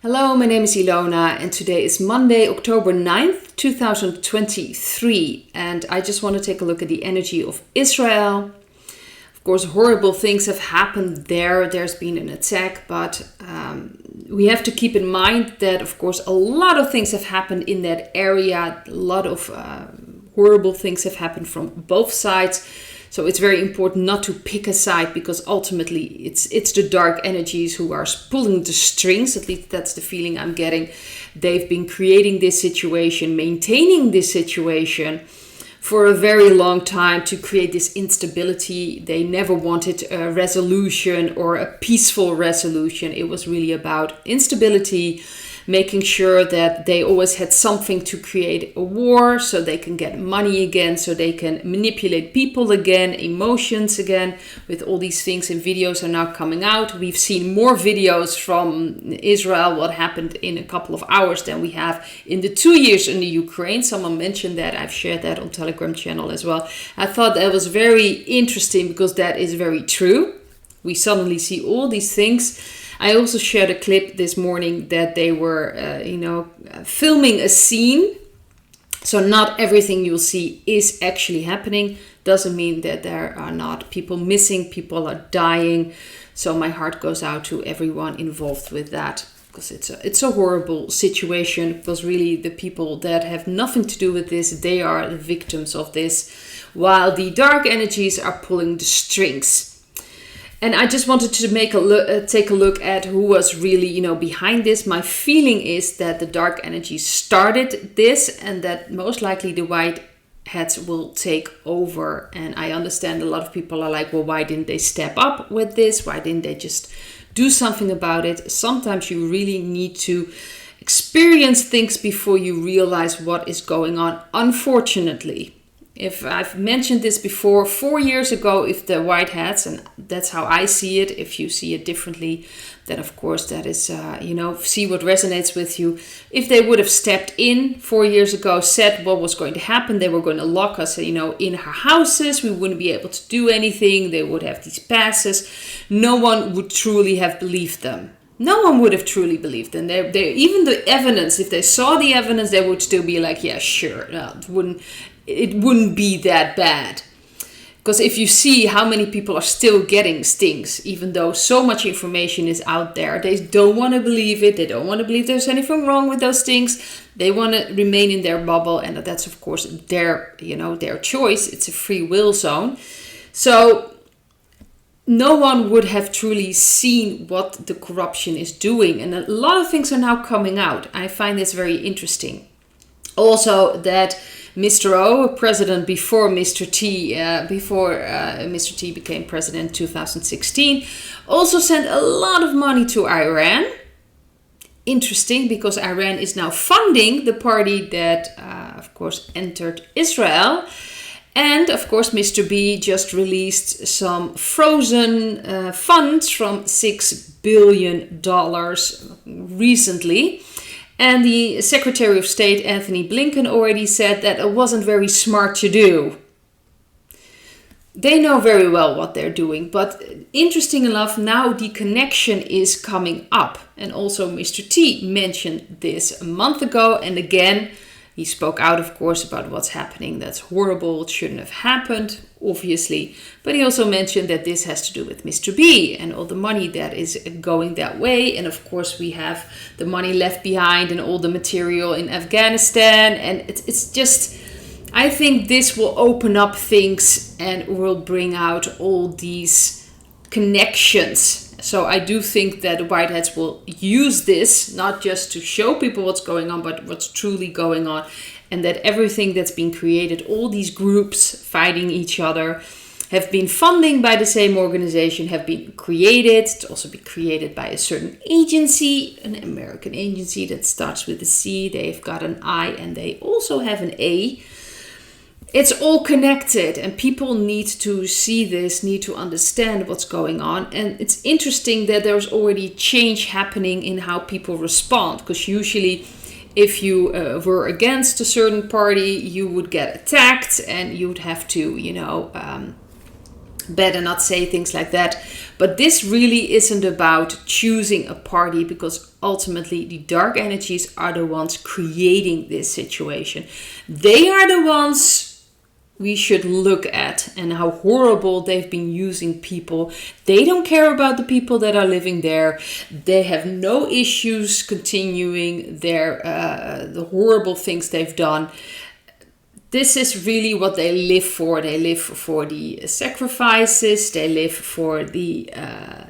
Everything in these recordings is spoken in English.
Hello, my name is Ilona and today is Monday, October 9th, 2023. And I just want to take a look at the energy of Israel. Of course, horrible things have happened there. There's been an attack, but we have to keep in mind that, of course, a lot of things have happened in that area. A lot of horrible things have happened from both sides. So it's very important not to pick a side, because ultimately it's the dark energies who are pulling the strings. At least that's the feeling I'm getting. They've been creating this situation, maintaining this situation for a very long time to create this instability. They never wanted a resolution or a peaceful resolution. It was really about instability, making sure that they always had something to create a war so they can get money again, so they can manipulate people again, emotions again, with all these things. And videos are now coming out. We've seen more videos from Israel, what happened in a couple of hours, than we have in the 2 years in the Ukraine. Someone mentioned that. I've shared that on Telegram channel as well. I thought that was very interesting because that is very true. We suddenly see all these things. I also shared a clip this morning that they were, filming a scene. So not everything you'll see is actually happening. Doesn't mean that there are not people missing, people are dying. So my heart goes out to everyone involved with that, because it's a horrible situation. Because really the people that have nothing to do with this, they are the victims of this, while the dark energies are pulling the strings. And I just wanted to take a look at who was really, behind this. My feeling is that the dark energy started this, and that most likely the white hats will take over. And I understand a lot of people are like, well, why didn't they step up with this? Why didn't they just do something about it? Sometimes you really need to experience things before you realize what is going on, unfortunately. If I've mentioned this before, 4 years ago, if the white hats, and that's how I see it, if you see it differently, then of course that is, see what resonates with you. If they would have stepped in 4 years ago, said what was going to happen, they were going to lock us, in our houses, we wouldn't be able to do anything, they would have these passes, no one would truly have believed them. No one would have truly believed them. Even the evidence, if they saw the evidence, they would still be like, yeah, sure, no, it wouldn't be that bad. Because if you see how many people are still getting stings, even though so much information is out there, they don't want to believe it. They don't want to believe there's anything wrong with those stings. They want to remain in their bubble, and that's of course their choice. It's a free will zone. So no one would have truly seen what the corruption is doing. And a lot of things are now coming out. I find this very interesting. Also that Mr. O, president before Mr. T, Mr. T became president in 2016, also sent a lot of money to Iran. Interesting, because Iran is now funding the party that, of course, entered Israel. And, of course, Mr. B just released some frozen funds from $6 billion recently. And the Secretary of State, Anthony Blinken, already said that it wasn't very smart to do. They know very well what they're doing. But interesting enough, now the connection is coming up. And also Mr. T mentioned this a month ago. And again, he spoke out, of course, about what's happening. That's horrible. It shouldn't have happened, obviously. But he also mentioned that this has to do with Mr. B and all the money that is going that way. And of course, we have the money left behind and all the material in Afghanistan. And it's just, I think this will open up things and will bring out all these connections. So I do think that the white hats will use this, not just to show people what's going on, but what's truly going on. And that everything that's been created, all these groups fighting each other, have been funding by the same organization, have been created to also be created by a certain agency, an American agency that starts with a C. They've got an I and they also have an A. It's all connected, and people need to see this, need to understand what's going on. And it's interesting that there's already change happening in how people respond, because usually if you were against a certain party, you would get attacked and you would have to, better not say things like that. But this really isn't about choosing a party, because ultimately the dark energies are the ones creating this situation. They are the ones we should look at, and how horrible they've been using people. They don't care about the people that are living there. They have no issues continuing the horrible things they've done. This is really what they live for. They live for the sacrifices. They live for the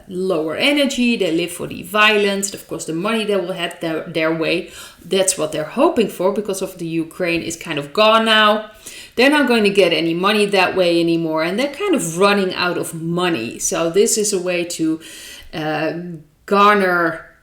lower energy. They live for the violence. Of course, the money they will have their way. That's what they're hoping for, because of the Ukraine is kind of gone now. They're not going to get any money that way anymore. And they're kind of running out of money. So this is a way to garner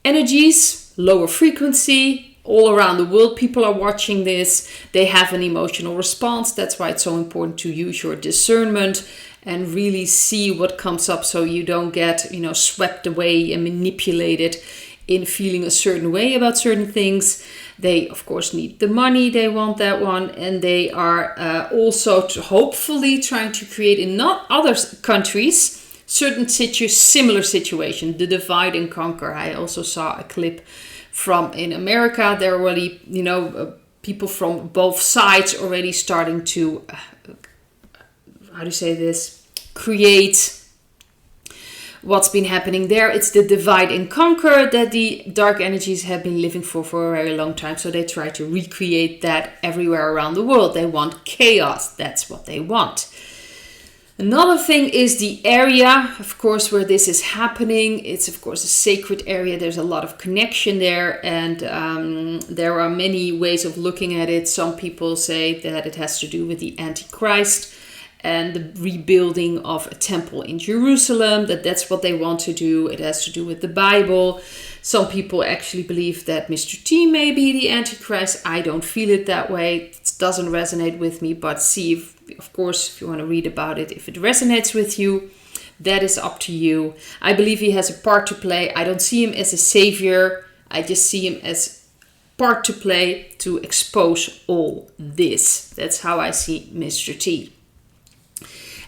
energies, lower frequency. All around the world, people are watching this. They have an emotional response. That's why it's so important to use your discernment and really see what comes up, so you don't get, swept away and manipulated in feeling a certain way about certain things. They, of course, need the money. They want that one. And they are also hopefully trying to create in not other countries certain similar situation, the divide and conquer. I also saw a clip from in America. There are already, people from both sides already starting to, create what's been happening there. It's the divide and conquer that the dark energies have been living for a very long time. So they try to recreate that everywhere around the world. They want chaos. That's what they want. Another thing is the area, of course, where this is happening. It's, of course, a sacred area. There's a lot of connection there, and there are many ways of looking at it. Some people say that it has to do with the Antichrist and the rebuilding of a temple in Jerusalem, that's what they want to do. It has to do with the Bible. Some people actually believe that Mr. T may be the Antichrist. I don't feel it that way. It doesn't resonate with me, but see if you want to read about it, if it resonates with you, that is up to you. I believe he has a part to play. I don't see him as a savior. I just see him as part to play to expose all this. That's how I see Mr. T.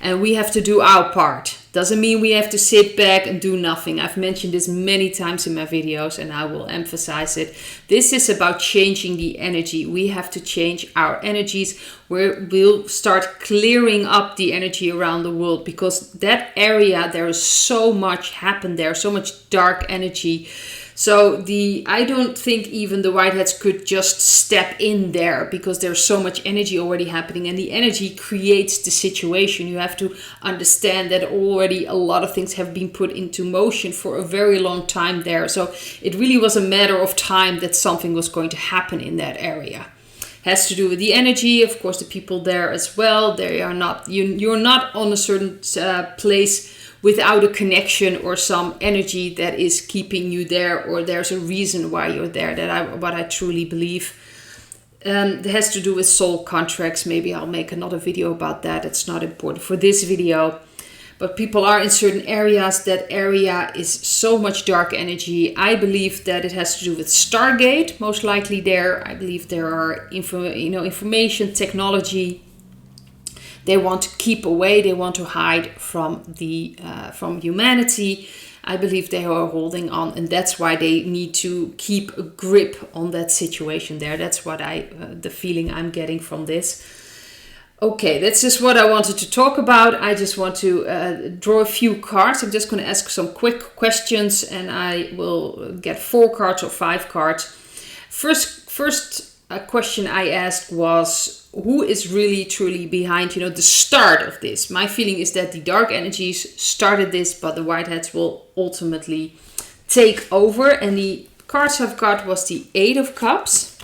And we have to do our part. Doesn't mean we have to sit back and do nothing. I've mentioned this many times in my videos, and I will emphasize it. This is about changing the energy. We have to change our energies, where we'll start clearing up the energy around the world, because that area, there is so much happened there, so much dark energy. So I don't think even the Whiteheads could just step in there, because there's so much energy already happening, and the energy creates the situation. You have to understand that already a lot of things have been put into motion for a very long time there. So it really was a matter of time that something was going to happen in that area. Has to do with the energy, of course, the people there as well. They are not, you're not on a certain place without a connection or some energy that is keeping you there, or there's a reason why you're there. What I truly believe. It has to do with soul contracts. Maybe I'll make another video about that. It's not important for this video. But people are in certain areas. That area is so much dark energy. I believe that it has to do with Stargate, most likely there. I believe there are information technology. They want to keep away. They want to hide from from humanity. I believe they are holding on, and that's why they need to keep a grip on that situation there. That's what the feeling I'm getting from this. Okay, that's just what I wanted to talk about. I just want to draw a few cards. I'm just going to ask some quick questions, and I will get 4 cards or 5 cards. First question I asked was, who is really truly behind, the start of this? My feeling is that the dark energies started this, but the Whiteheads will ultimately take over. And the cards I've got was the 8 of Cups.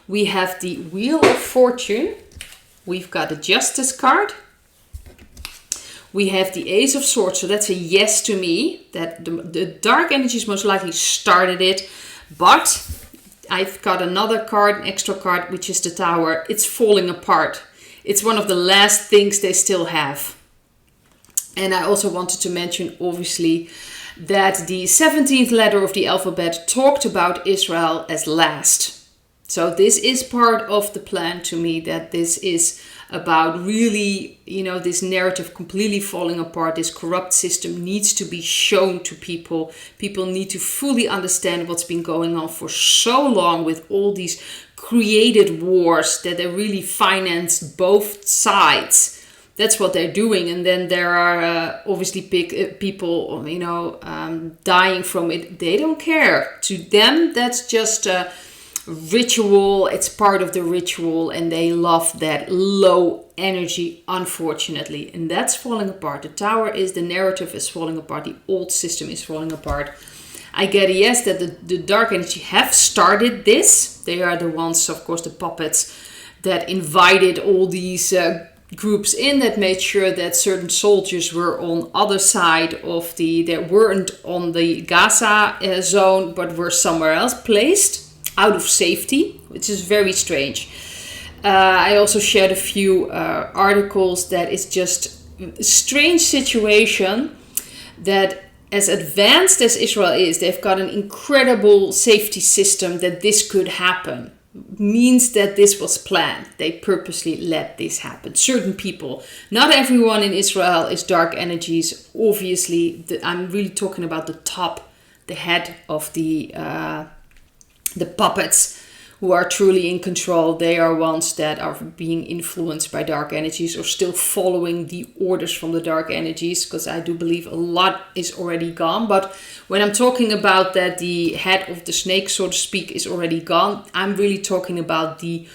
We have the Wheel of Fortune. We've got the Justice card. We have the Ace of Swords. So that's a yes to me, that the dark energies most likely started it. But I've got another card, an extra card, which is the Tower. It's falling apart. It's one of the last things they still have. And I also wanted to mention, obviously, that the 17th letter of the alphabet talked about Israel as last. So this is part of the plan to me, that this is about really, this narrative completely falling apart. This corrupt system needs to be shown to people. People need to fully understand what's been going on for so long with all these created wars that they really finance both sides. That's what they're doing. And then there are obviously people, dying from it. They don't care. To them, that's just a ritual. It's part of the ritual, and they love that low energy, unfortunately. And that's falling apart. The narrative is falling apart. The old system is falling apart. I get a yes that the dark energy have started this. They are the ones, of course, the puppets that invited all these groups in, that made sure that certain soldiers were on other side of that weren't on the Gaza zone, but were somewhere else placed out of safety, which is very strange. I also shared a few articles that is just a strange situation that, as advanced as Israel is, they've got an incredible safety system that this could happen. Means that this was planned. They purposely let this happen. Certain people, not everyone in Israel is dark energies. Obviously, I'm really talking about the top, the head of the puppets who are truly in control. They are ones that are being influenced by dark energies or still following the orders from the dark energies, because I do believe a lot is already gone. But when I'm talking about that the head of the snake, so to speak, is already gone, I'm really talking about the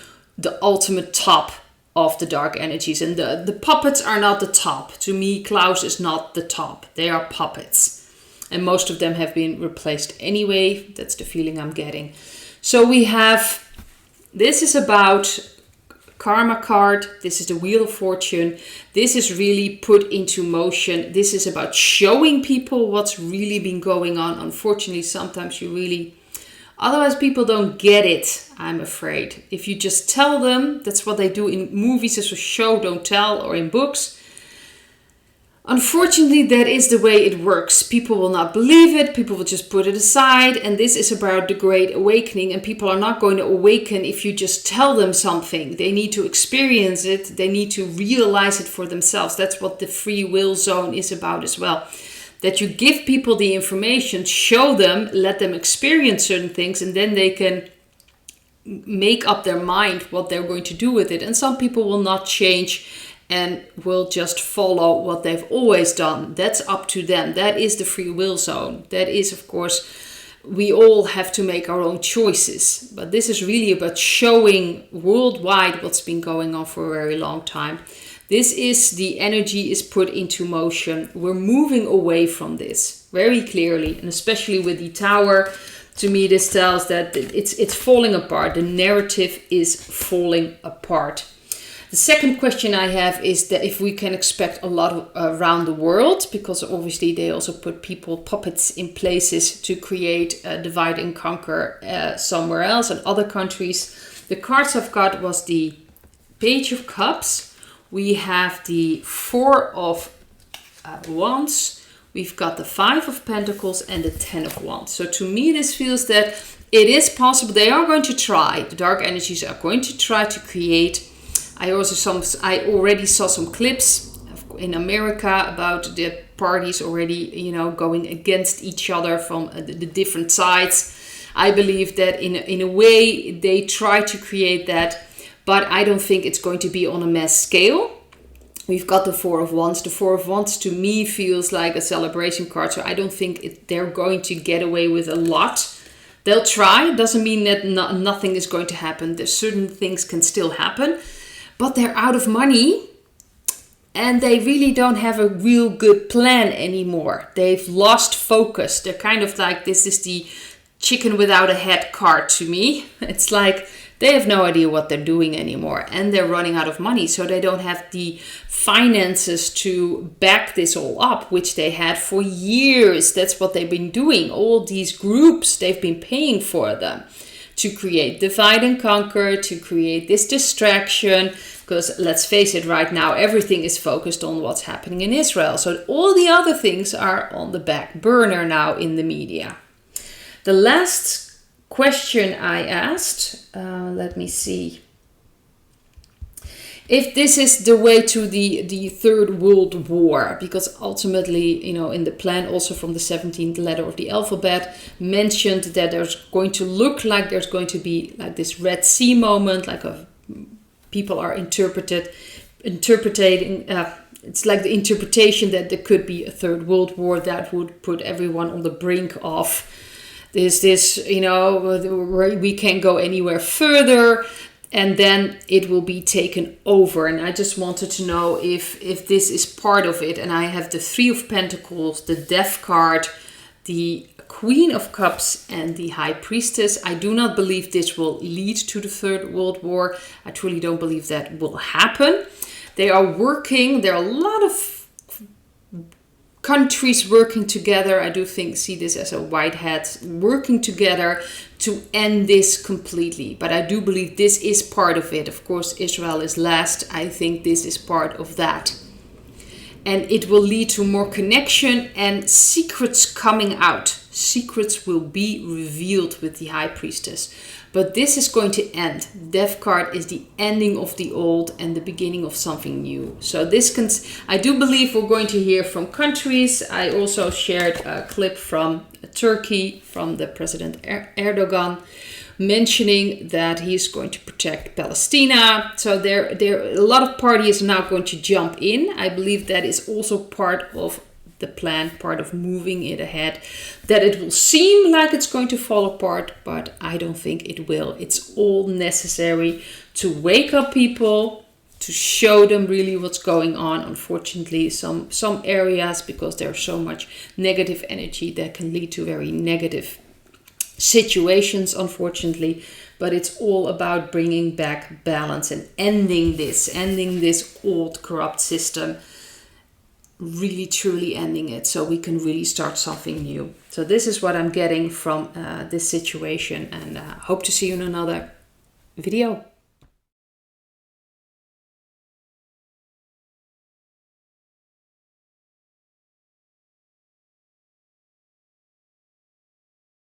ultimate top of the dark energies. And the puppets are not the top. To me, Klaus is not the top. They are puppets. And most of them have been replaced anyway. That's the feeling I'm getting. So we have, this is about Karma card. This is the Wheel of Fortune. This is really put into motion. This is about showing people what's really been going on. Unfortunately, sometimes otherwise people don't get it, I'm afraid. If you just tell them, that's what they do in movies as a show, don't tell, or in books. Unfortunately, that is the way it works. People will not believe it. People will just put it aside. And this is about the Great Awakening. And people are not going to awaken if you just tell them something. They need to experience it. They need to realize it for themselves. That's what the free will zone is about as well. That you give people the information, show them, let them experience certain things, and then they can make up their mind what they're going to do with it. And some people will not change and will just follow what they've always done. That's up to them. That is the free will zone. That is, of course, we all have to make our own choices. But this is really about showing worldwide what's been going on for a very long time. This is the energy is put into motion. We're moving away from this very clearly, and especially with the tower. To me, this tells that it's falling apart. The narrative is falling apart. The second question I have is that if we can expect a lot around the world, because obviously they also put puppets in places to create divide and conquer somewhere else and other countries. The cards I've got was the Page of Cups. We have the Four of Wands. We've got the Five of Pentacles and the Ten of Wands. So to me, this feels that it is possible. They are going to try. The dark energies are going to try to create. I already saw some clips in America about the parties already, going against each other from the different sides. I believe that in a way they try to create that, but I don't think it's going to be on a mass scale. We've got the Four of Wands. The Four of Wands to me feels like a celebration card, so I don't think they're going to get away with a lot. They'll try. It doesn't mean that nothing is going to happen. There's certain things can still happen. But they're out of money and they really don't have a real good plan anymore. They've lost focus. They're kind of like, this is the chicken without a head card to me. It's like they have no idea what they're doing anymore and they're running out of money. So they don't have the finances to back this all up, which they had for years. That's what they've been doing. All these groups, they've been paying for them to create divide and conquer, to create this distraction, because let's face it, right now everything is focused on what's happening in Israel. So all the other things are on the back burner now in the media. The last question I asked, let me see. if this is the way to the Third World War, because ultimately, in the plan also from the 17th letter of the alphabet mentioned that there's going to look like there's going to be like this Red Sea moment, like people are interpreting. It's like the interpretation that there could be a Third World War that would put everyone on the brink of this, where we can't go anywhere further, and then it will be taken over. And I just wanted to know if this is part of it. And I have the Three of Pentacles, the Death card, the Queen of Cups, and the High Priestess. I do not believe this will lead to the Third World War. I truly don't believe that will happen. They are working. There are a lot of countries working together. I do see this as a white hat working together to end this completely. But I do believe this is part of it. Of course, Israel is last. I think this is part of that. And it will lead to more connection and secrets coming out. Secrets will be revealed with the High Priestess. But this is going to end. Death card is the ending of the old and the beginning of something new. So I do believe we're going to hear from countries. I also shared a clip from Turkey, from the President Erdogan, mentioning that he's going to protect Palestine. So there a lot of parties are now going to jump in. I believe that is also part of the plan, part of moving it ahead, that it will seem like it's going to fall apart, but I don't think it will. It's all necessary to wake up people, to show them really what's going on. Unfortunately, some areas, because there's so much negative energy, that can lead to very negative situations, unfortunately. But it's all about bringing back balance and ending this old corrupt system, really truly ending it, so we can really start something new. So this is what I'm getting from this situation, and hope to see you in another video.